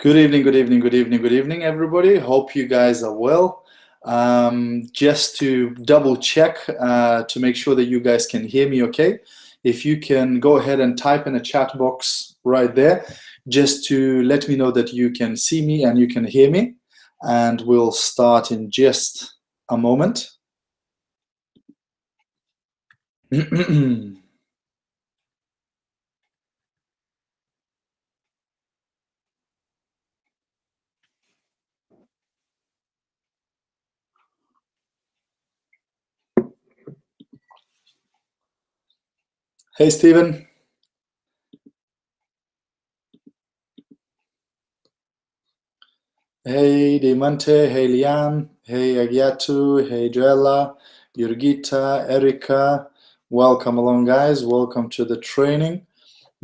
Good evening, good evening, good evening, good evening, everybody. Hope you guys are well. Just to double check to make sure that you guys can hear me okay. If you can go ahead and type in a chat box right there, just to let me know that you can see me and you can hear me. And we'll start in just a moment. Hey, Stephen. Hey, Demonte. Hey, Lian. Hey, Agiatu. Hey, Joella, Yurgita, Erica. Welcome along, guys. Welcome to the training.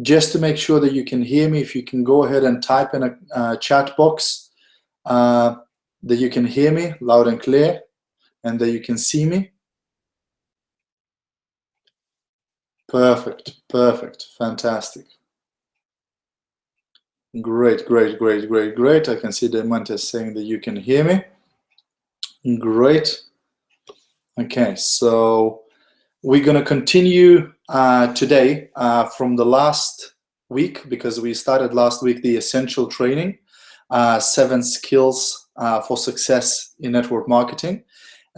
Just to make sure that you can hear me, if you can go ahead and type in a chat box that you can hear me loud and clear and that you can see me. Perfect, perfect, fantastic. Great, great, great, great, great. I can see Demonte saying that you can hear me. Great. Okay, so we're going to continue today from the last week, because we started last week the essential training, 7 skills for success in network marketing.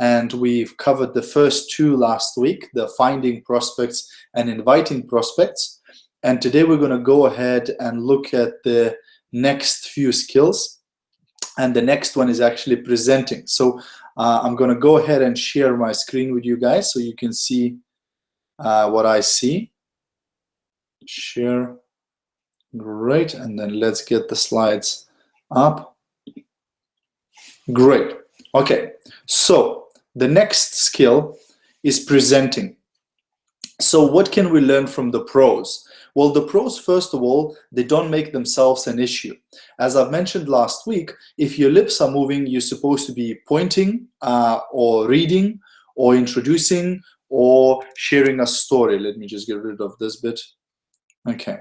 And we've covered the first 2 last week, the finding prospects and inviting prospects. And today we're going to go ahead and look at the next few skills. And the next one is actually presenting. So I'm going to go ahead and share my screen with you guys so you can see what I see. Share. Great. And then let's get the slides up. Great. Okay. So the next skill is presenting. So what can we learn from the pros? Well, the pros, first of all, they don't make themselves an issue. As I've mentioned last week, if your lips are moving, you're supposed to be pointing or reading or introducing or sharing a story. Let me just get rid of this bit. Okay.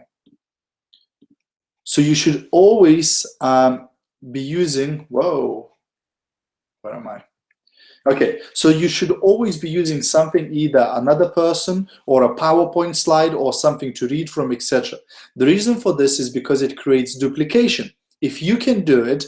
So you should always be using, whoa, where am I? Okay, so you should always be using something, either another person or a PowerPoint slide or something to read from, etc. The reason for this is because it creates duplication. If you can do it,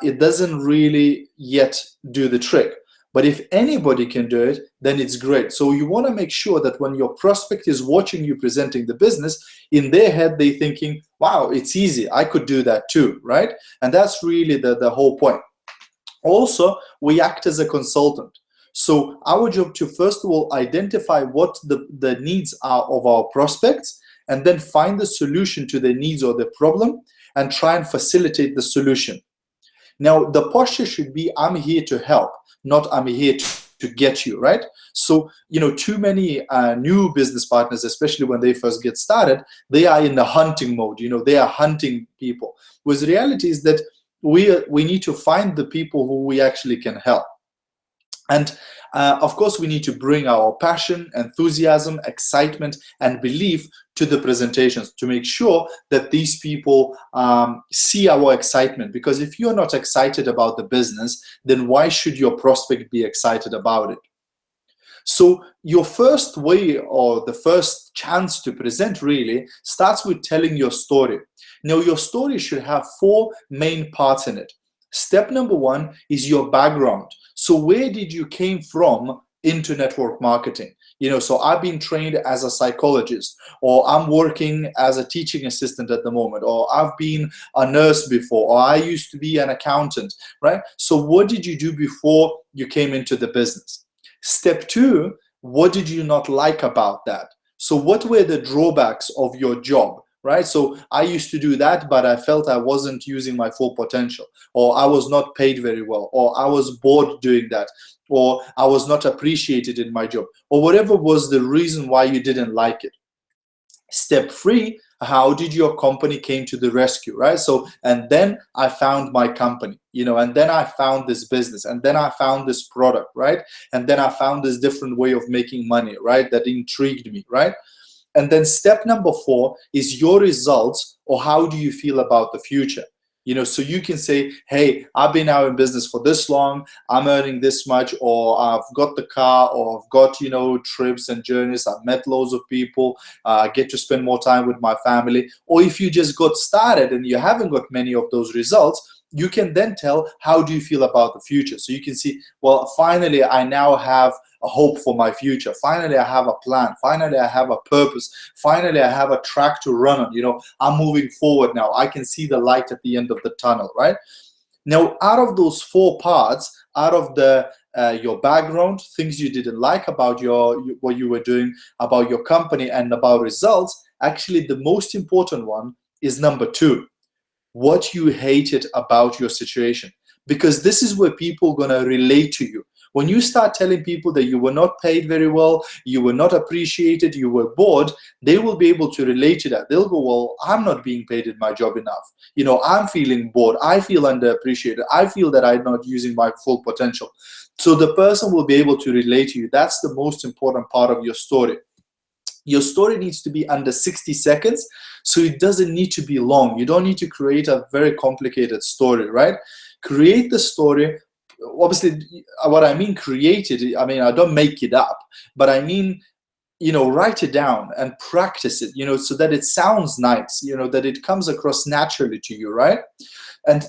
it doesn't really yet do the trick. But if anybody can do it, then it's great. So you want to make sure that when your prospect is watching you presenting the business, in their head, they're thinking, wow, it's easy. I could do that too, right? And that's really the whole point. Also, we act as a consultant. So our job to, first of all, identify what the needs are of our prospects, and then find the solution to their needs or the problem and try and facilitate the solution. Now, the posture should be, I'm here to help, not I'm here to get you, right? So, too many new business partners, especially when they first get started, they are in the hunting mode, they are hunting people. Whereas the reality is that we need to find the people who we actually can help. And of course, we need to bring our passion, enthusiasm, excitement, and belief to the presentations to make sure that these people see our excitement. Because if you're not excited about the business, then why should your prospect be excited about it? So your first way, or the first chance to present, really starts with telling your story. Now, your story should have 4 main parts in it. Step number 1 is your background. So where did you came from into network marketing? So I've been trained as a psychologist, or I'm working as a teaching assistant at the moment, or I've been a nurse before, or I used to be an accountant, right? So what did you do before you came into the business? Step 2, what did you not like about that? So what were the drawbacks of your job, right? So I used to do that, but I felt I wasn't using my full potential, or I was not paid very well, or I was bored doing that, or I was not appreciated in my job, or whatever was the reason why you didn't like it. Step 3, how did your company came to the rescue, right? So, and then I found my company, and then I found this business, and then I found this product, right? And then I found this different way of making money, right? That intrigued me, right? And then step number 4 is your results, or how do you feel about the future? So you can say, hey, I've been now in business for this long, I'm earning this much, or I've got the car, or I've got, trips and journeys, I've met loads of people, I get to spend more time with my family. Or if you just got started and you haven't got many of those results, you can then tell, how do you feel about the future? So you can see, well, finally, I now have a hope for my future. Finally, I have a plan. Finally, I have a purpose. Finally, I have a track to run on. I'm moving forward now. I can see the light at the end of the tunnel, right? Now, out of those 4 parts, out of the your background, things you didn't like about what you were doing, about your company, and about results, actually the most important one is number 2. What you hated about your situation, because this is where people are going to relate to you. When you start telling people that you were not paid very well, you were not appreciated, you were bored, they will be able to relate to that. They'll go, well, I'm not being paid in my job enough. I'm feeling bored. I feel underappreciated. I feel that I'm not using my full potential. So the person will be able to relate to you. That's the most important part of your story. Your story needs to be under 60 seconds, so it doesn't need to be long. You don't need to create a very complicated story, right? Create the story. Obviously, what I mean create it, I don't make it up, but I mean, write it down and practice it, so that it sounds nice, that it comes across naturally to you, right? And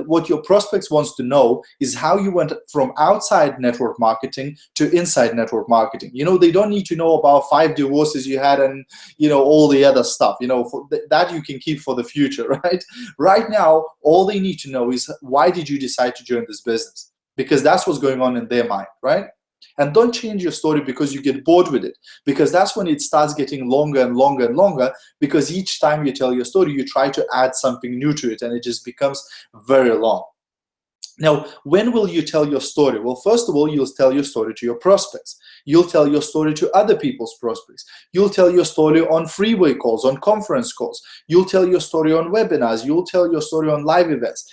what your prospects wants to know is how you went from outside network marketing to inside network marketing. They don't need to know about 5 divorces you had and, all the other stuff, that you can keep for the future, right? Right now, all they need to know is, why did you decide to join this business? Because that's what's going on in their mind, right? And don't change your story because you get bored with it, because that's when it starts getting longer and longer and longer, because each time you tell your story, you try to add something new to it, and it just becomes very long. Now, when will you tell your story? Well, first of all, you'll tell your story to your prospects. You'll tell your story to other people's prospects. You'll tell your story on freeway calls, on conference calls. You'll tell your story on webinars. You'll tell your story on live events.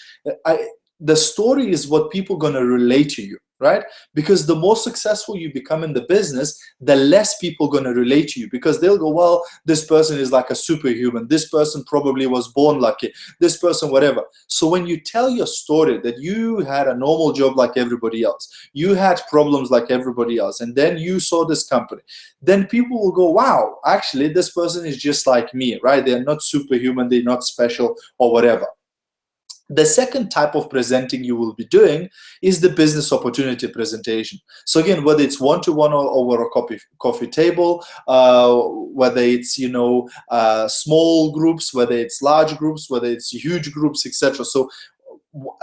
The story is what people are going to relate to you, right? Because the more successful you become in the business, the less people are going to relate to you, because they'll go, well, this person is like a superhuman. This person probably was born lucky. This person, whatever. So when you tell your story that you had a normal job like everybody else, you had problems like everybody else, and then you saw this company, then people will go, wow, actually, this person is just like me, right? They're not superhuman. They're not special or whatever. The second type of presenting you will be doing is the business opportunity presentation. So again, whether it's one-to-one or over a coffee table, whether it's small groups, whether it's large groups, whether it's huge groups, etc. So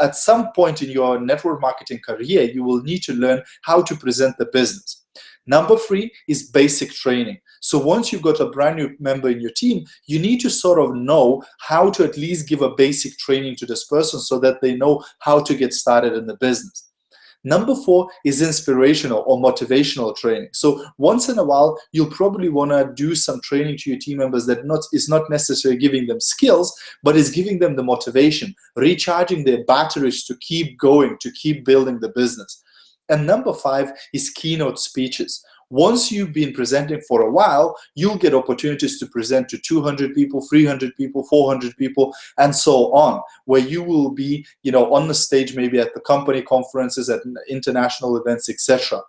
at some point in your network marketing career, you will need to learn how to present the business. Number 3 is basic training. So once you've got a brand new member in your team, you need to sort of know how to at least give a basic training to this person so that they know how to get started in the business. Number 4 is inspirational or motivational training. So once in a while, you'll probably want to do some training to your team members that is not necessarily giving them skills, but is giving them the motivation, recharging their batteries to keep going, to keep building the business. And number 5 is keynote speeches. Once you've been presenting for a while, you'll get opportunities to present to 200 people, 300 people, 400 people, and so on, where you will be, on the stage, maybe at the company conferences, at international events, etc.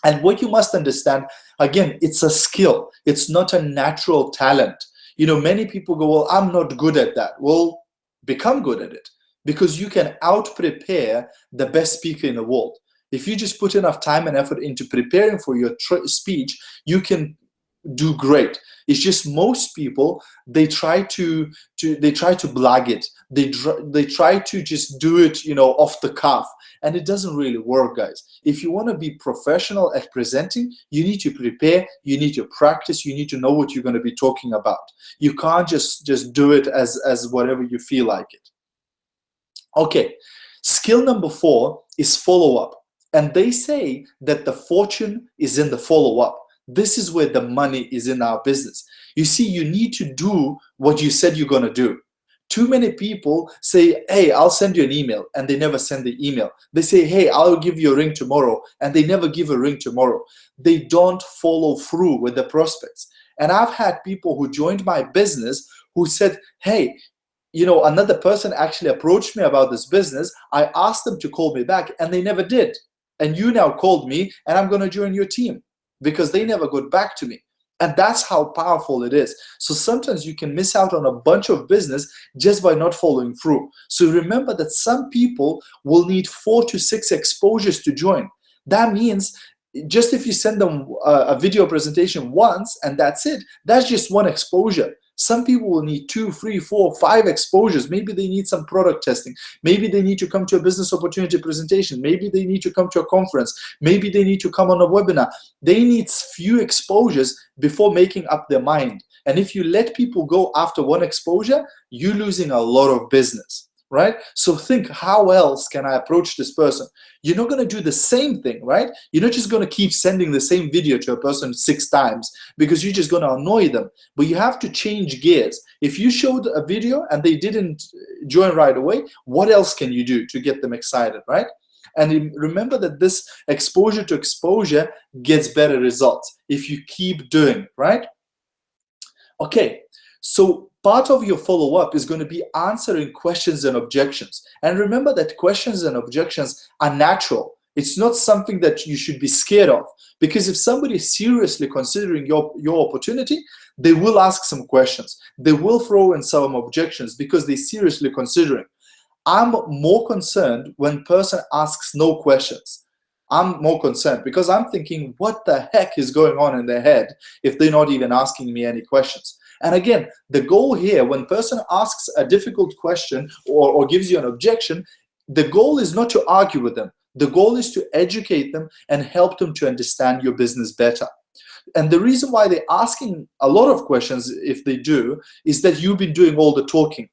And what you must understand, again, it's a skill. It's not a natural talent. Many people go, well, I'm not good at that. Well, become good at it, because you can out-prepare the best speaker in the world. If you just put enough time and effort into preparing for your speech, you can do great. It's just most people, they try to blag it. They try to just do it, off the cuff, and it doesn't really work, guys. If you want to be professional at presenting, you need to prepare, you need to practice, you need to know what you're going to be talking about. You can't just do it as whatever you feel like it. Okay, skill number 4 is follow-up. And they say that the fortune is in the follow-up. This is where the money is in our business. You see, you need to do what you said you're going to do. Too many people say, hey, I'll send you an email, and they never send the email. They say, hey, I'll give you a ring tomorrow, and they never give a ring tomorrow. They don't follow through with the prospects. And I've had people who joined my business who said, hey, another person actually approached me about this business. I asked them to call me back and they never did. And you now called me and I'm going to join your team because they never got back to me. And that's how powerful it is. So sometimes you can miss out on a bunch of business just by not following through. So remember that some people will need 4 to 6 exposures to join. That means just if you send them a video presentation once and that's it, that's just one exposure. Some people will need 2, 3, 4, 5 exposures. Maybe they need some product testing. Maybe they need to come to a business opportunity presentation. Maybe they need to come to a conference. Maybe they need to come on a webinar. They need few exposures before making up their mind. And if you let people go after one exposure, you're losing a lot of business. Right? So think, how else can I approach this person? You're not going to do the same thing, right? You're not just going to keep sending the same video to a person 6 times because you're just going to annoy them. But you have to change gears. If you showed a video and they didn't join right away, what else can you do to get them excited, right? And remember that this exposure to exposure gets better results if you keep doing, right? Okay, so part of your follow-up is going to be answering questions and objections. And remember that questions and objections are natural. It's not something that you should be scared of. Because if somebody is seriously considering your opportunity, they will ask some questions. They will throw in some objections because they're seriously considering. I'm more concerned when a person asks no questions. I'm more concerned because I'm thinking, what the heck is going on in their head if they're not even asking me any questions? And again, the goal here, when a person asks a difficult question or gives you an objection, the goal is not to argue with them. The goal is to educate them and help them to understand your business better. And the reason why they're asking a lot of questions, if they do, is that you've been doing all the talking.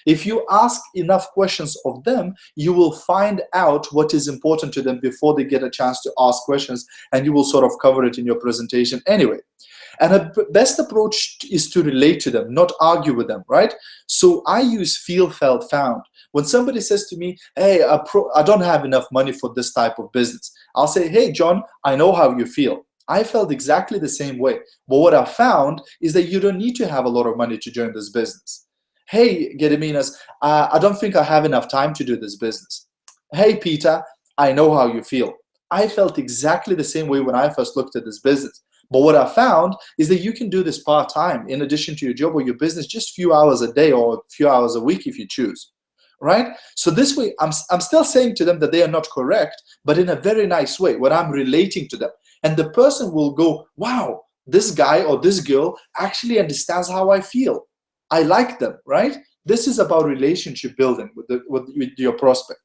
If you ask enough questions of them, you will find out what is important to them before they get a chance to ask questions, and you will sort of cover it in your presentation anyway. And the best approach is to relate to them, not argue with them, right? So I use feel, felt, found. When somebody says to me, hey, I don't have enough money for this type of business, I'll say, hey, John, I know how you feel. I felt exactly the same way. But what I found is that you don't need to have a lot of money to join this business. Hey, Gediminas, I don't think I have enough time to do this business. Hey, Peter, I know how you feel. I felt exactly the same way when I first looked at this business. But what I found is that you can do this part-time in addition to your job or your business, just a few hours a day or a few hours a week if you choose, right? So this way, I'm still saying to them that they are not correct, but in a very nice way when I'm relating to them. And the person will go, wow, this guy or this girl actually understands how I feel. I like them, right? This is about relationship building with your prospect.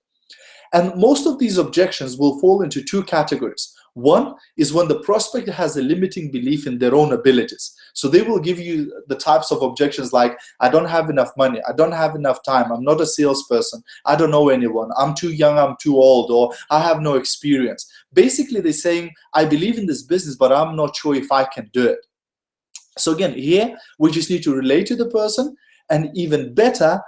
And most of these objections will fall into 2 categories. One is when the prospect has a limiting belief in their own abilities. So they will give you the types of objections like, I don't have enough money, I don't have enough time, I'm not a salesperson, I don't know anyone, I'm too young, I'm too old, or I have no experience. Basically, they're saying, I believe in this business, but I'm not sure if I can do it. So again, here, we just need to relate to the person, and even better,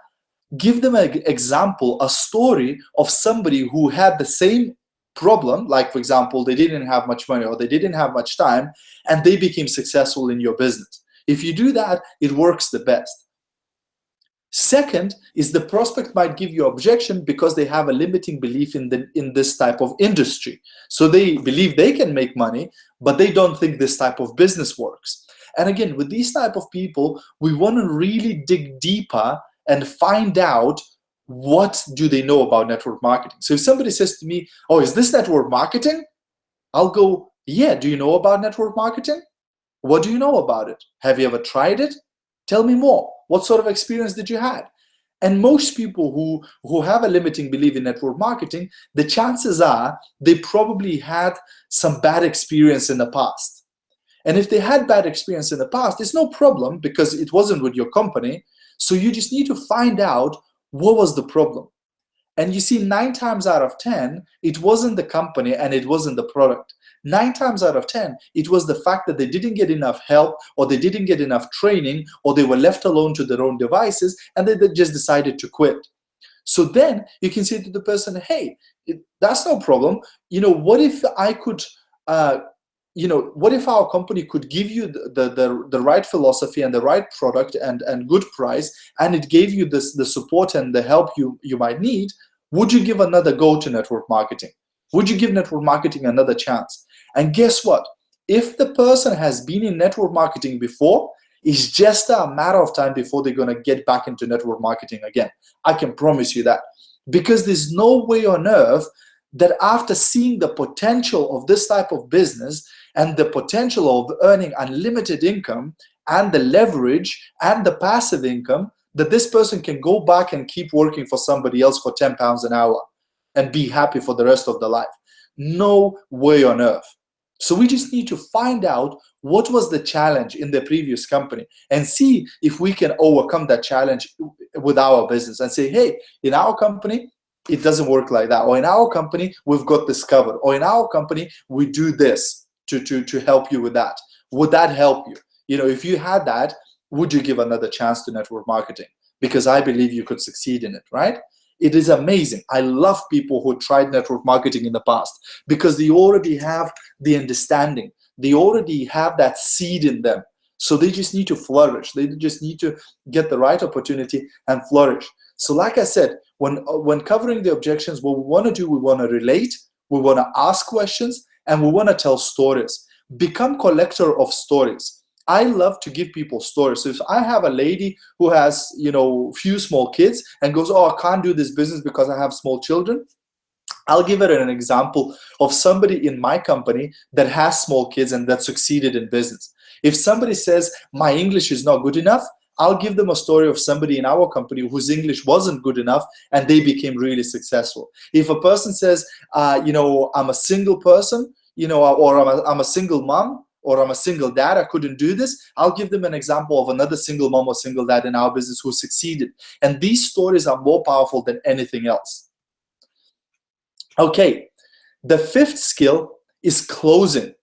give them an example, a story of somebody who had the same problem, like for example, they didn't have much money or they didn't have much time, and they became successful in your business. If you do that, it works the best. Second is the prospect might give you objection because they have a limiting belief in this type of industry. So they believe they can make money, but they don't think this type of business works. And again, with these type of people, we want to really dig deeper and find out what do they know about network marketing. So if somebody says to me, oh, is this network marketing? I'll go, yeah, do you know about network marketing? What do you know about it? Have you ever tried it? Tell me more. What sort of experience did you have? And most people who have a limiting belief in network marketing, the chances are they probably had some bad experience in the past. And if they had bad experience in the past, it's no problem because it wasn't with your company. So you just need to find out what was the problem. And you see, 9 times out of 10, it wasn't the company and it wasn't the product. 9 times out of 10, it was the fact that they didn't get enough help, or they didn't get enough training, or they were left alone to their own devices, and they just decided to quit. So then you can say to the person, hey, that's no problem. You know, what if I could what if our company could give you the right philosophy and the right product and good price, and it gave you the support and the help you might need? Would you give another go to network marketing? Would you give network marketing another chance? And guess what? If the person has been in network marketing before, it's just a matter of time before they're going to get back into network marketing again. I can promise you that. Because there's no way on earth that after seeing the potential of this type of business and the potential of earning unlimited income and the leverage and the passive income, that this person can go back and keep working for somebody else for £10 an hour and be happy for the rest of their life. No way on earth. So we just need to find out what was the challenge in the previous company and see if we can overcome that challenge with our business and say, hey, in our company, it doesn't work like that. Or in our company, we've got this covered. Or in our company, we do this to help you with that. Would that help you? If you had that, would you give another chance to network marketing? Because I believe you could succeed in it, right? It is amazing. I love people who tried network marketing in the past because they already have the understanding. They already have that seed in them. So they just need to flourish. They just need to get the right opportunity and flourish. So like I said, when covering the objections, what we want to do, we want to relate, we want to ask questions, and we want to tell stories. Become collector of stories. I love to give people stories. So if I have a lady who has, few small kids and goes, oh, I can't do this business because I have small children, I'll give her an example of somebody in my company that has small kids and that succeeded in business. If somebody says, my English is not good enough, I'll give them a story of somebody in our company whose English wasn't good enough and they became really successful. If a person says, I'm a single person, or I'm a single mom, or I'm a single dad, I couldn't do this, I'll give them an example of another single mom or single dad in our business who succeeded. And these stories are more powerful than anything else. Okay, the fifth skill is closing.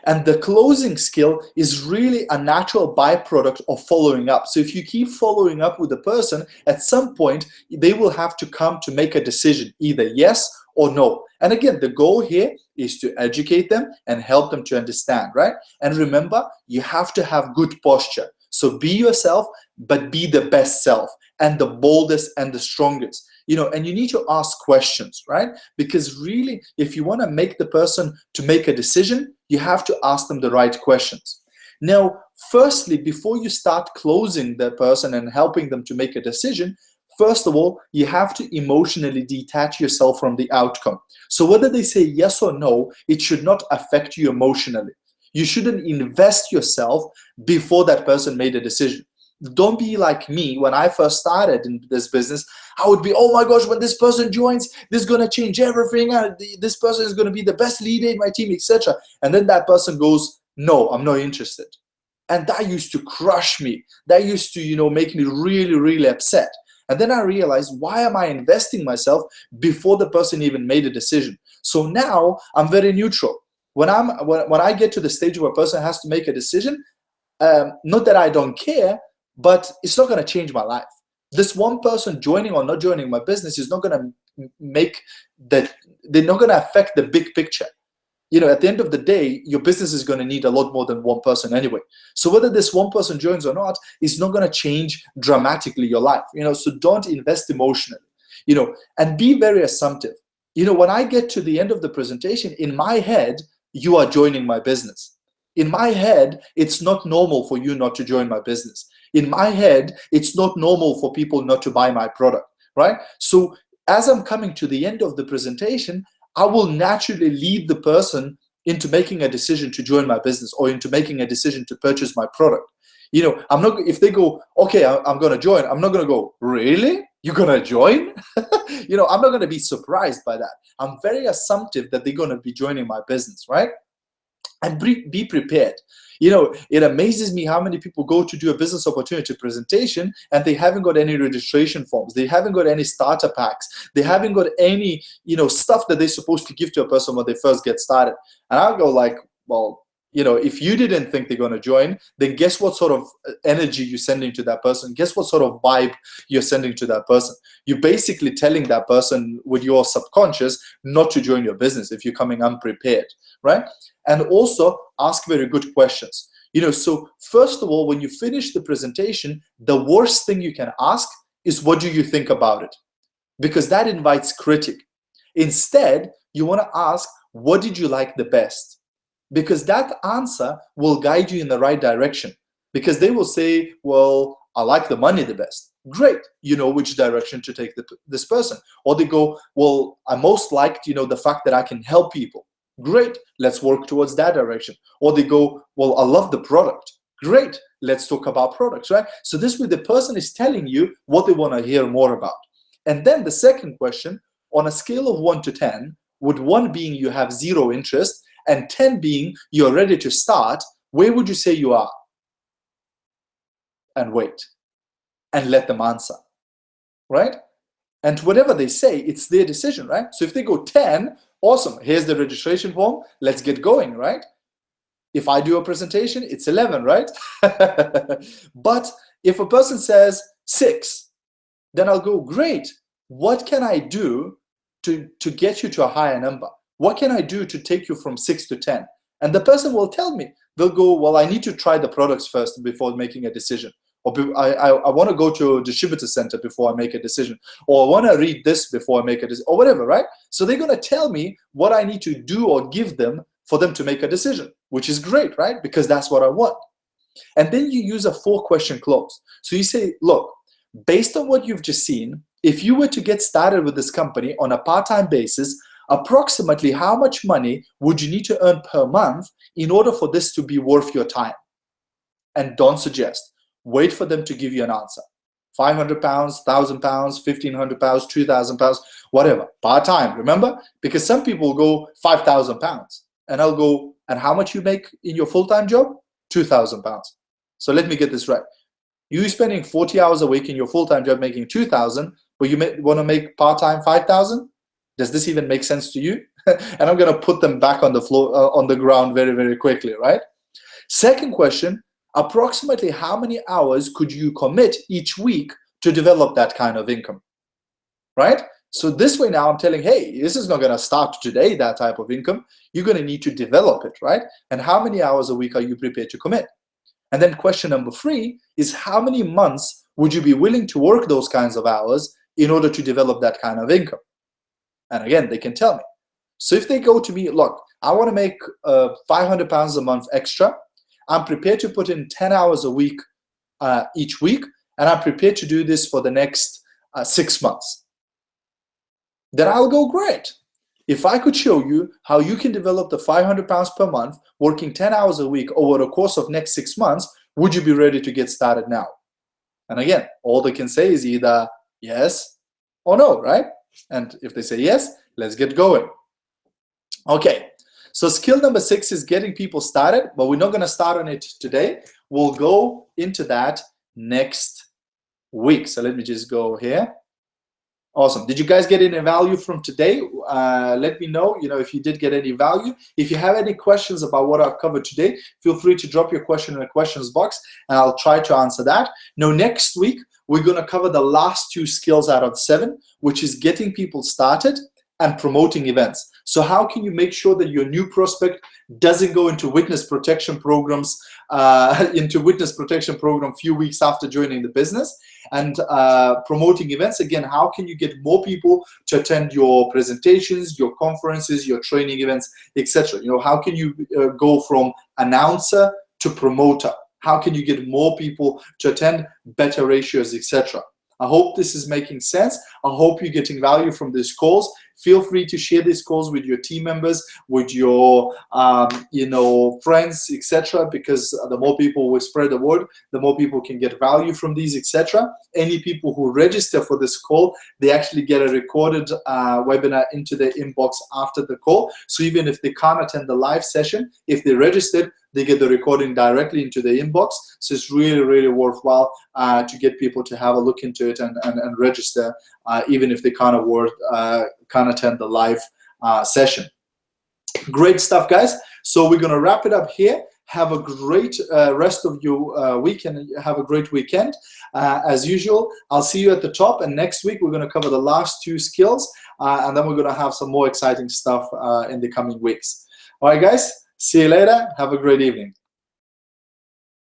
And the closing skill is really a natural byproduct of following up. So if you keep following up with a person, at some point, they will have to come to make a decision, either yes or no. And again, the goal here is to educate them and help them to understand, right? And remember, you have to have good posture. So be yourself, but be the best self and the boldest and the strongest. And you need to ask questions, right? Because really, if you want to make the person to make a decision, you have to ask them the right questions. Now, firstly, before you start closing the person and helping them to make a decision, first of all, you have to emotionally detach yourself from the outcome. So whether they say yes or no, it should not affect you emotionally. You shouldn't invest yourself before that person made a decision. Don't be like me. When I first started in this business, I would be, oh my gosh, when this person joins, this is going to change everything. This person is going to be the best leader in my team, etc. And then that person goes, no, I'm not interested. And that used to crush me. That used to, make me really, really upset. And then I realized, why am I investing myself before the person even made a decision? So now I'm very neutral. When I get to the stage where a person has to make a decision, not that I don't care, but it's not going to change my life. This one person joining or not joining my business is not going to make that, they're not going to affect the big picture. At the end of the day, your business is going to need a lot more than one person anyway. So whether this one person joins or not, it's not going to change dramatically your life. So don't invest emotionally, and be very assumptive. When I get to the end of the presentation, in my head, you are joining my business. In my head, it's not normal for you not to join my business. In my head, it's not normal for people not to buy my product, right? So as I'm coming to the end of the presentation, I will naturally lead the person into making a decision to join my business or into making a decision to purchase my product. I'm not, if they go, okay, I'm going to join, I'm not going to go, really? You're going to join? I'm not going to be surprised by that. I'm very assumptive that they're going to be joining my business, right? And be prepared. It amazes me how many people go to do a business opportunity presentation and they haven't got any registration forms. They haven't got any starter packs. They haven't got any, stuff that they're supposed to give to a person when they first get started. And I'll go like, well, if you didn't think they're going to join, then guess what sort of energy you're sending to that person? Guess what sort of vibe you're sending to that person? You're basically telling that person with your subconscious not to join your business if you're coming unprepared, right? And also ask very good questions. So first of all, when you finish the presentation, the worst thing you can ask is, what do you think about it? Because that invites critic. Instead, you want to ask, what did you like the best? Because that answer will guide you in the right direction. Because they will say, well, I like the money the best. Great, you know which direction to take this person. Or they go, well, I most liked, the fact that I can help people. Great, let's work towards that direction. Or they go, well, I love the product. Great, let's talk about products, right? So this way the person is telling you what they want to hear more about. And then the second question, on a scale of 1 to 10, with 1 being you have 0 interest, and 10 being you're ready to start, where would you say you are? And wait, and let them answer, right? And whatever they say, it's their decision, right? So if they go 10, awesome, here's the registration form, let's get going, right? If I do a presentation, it's 11, right? But if a person says 6, then I'll go, great, what can I do to get you to a higher number? What can I do to take you from 6 to 10? And the person will tell me. They'll go, well, I need to try the products first before making a decision. Or I want to go to a distributor center before I make a decision. Or I want to read this before I make a decision. Or whatever, right? So they're going to tell me what I need to do or give them for them to make a decision, which is great, right? Because that's what I want. And then you use a 4-question close. So you say, look, based on what you've just seen, if you were to get started with this company on a part-time basis, approximately how much money would you need to earn per month in order for this to be worth your time? And don't suggest. Wait for them to give you an answer. 500 pounds, 1,000 pounds, 1,500 pounds, 2,000 pounds, whatever, part-time, remember? Because some people will go 5,000 pounds. And I'll go, and how much you make in your full-time job? 2,000 pounds. So let me get this right. You spending 40 hours a week in your full-time job making 2,000, but you want to make part-time 5,000? Does this even make sense to you? And I'm going to put them back on the floor, on the ground very, very quickly, right? Second question, approximately how many hours could you commit each week to develop that kind of income, right? So this way now I'm telling, hey, this is not going to start today, that type of income. You're going to need to develop it, right? And how many hours a week are you prepared to commit? And then question number 3 is, how many months would you be willing to work those kinds of hours in order to develop that kind of income? And again, they can tell me. So if they go to me, look, I want to make 500 pounds a month extra. I'm prepared to put in 10 hours a week each week, and I'm prepared to do this for the next 6 months. Then I'll go, great. If I could show you how you can develop the 500 pounds per month, working 10 hours a week over the course of next 6 months, would you be ready to get started now? And again, all they can say is either yes or no, right? And if they say yes, let's get going. Okay, so skill number 6 is getting people started, but we're not going to start on it today. We'll go into that next week. So let me just go here. Awesome. Did you guys get any value from today? Let me know, if you did get any value. If you have any questions about what I've covered today, feel free to drop your question in the questions box, and I'll try to answer that. Now, next week, we're going to cover the last 2 skills out of 7, which is getting people started and promoting events. So how can you make sure that your new prospect doesn't go into witness protection programs, a few weeks after joining the business? And promoting events, again, how can you get more people to attend your presentations, your conferences, your training events, etc.? How can you go from announcer to promoter? How can you get more people to attend, better ratios, etc.? I hope this is making sense. I hope you're getting value from these calls. Feel free to share these calls with your team members, with your friends, etc. Because the more people will spread the word, the more people can get value from these, etc. Any people who register for this call, they actually get a recorded webinar into their inbox after the call. So even if they can't attend the live session, if they registered, they get the recording directly into the inbox. So it's really, really worthwhile to get people to have a look into it and register, even if they can't attend the live session. Great stuff, guys. So we're going to wrap it up here. Have a great rest of your week, and have a great weekend. As usual, I'll see you at the top, and next week we're going to cover the last 2 skills, and then we're going to have some more exciting stuff in the coming weeks. All right, guys, see you later. Have a great evening.